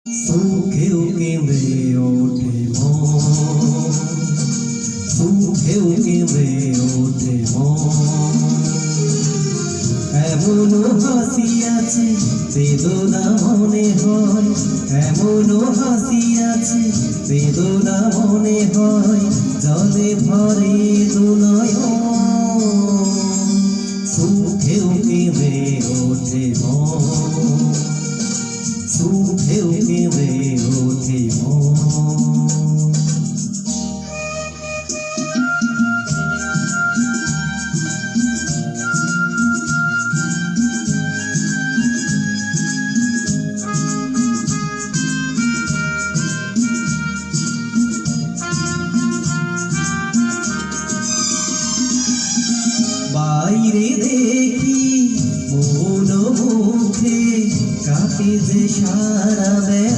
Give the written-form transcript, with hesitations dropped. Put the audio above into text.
সুখেও কেঁদে ওঠে মন, সুখেও কেঁদে ওঠে মন। এমনও হাসি আছে বেদনা মনে হয়, এমনও হাসি আছে বেদনা মনে হয়, জলে ভরে দুনয়ন। সুখেও কেঁদে ওঠে মন, সুখেও কেঁদে ওঠে মন। বাইরে দেখি মন মুখে কাটে যে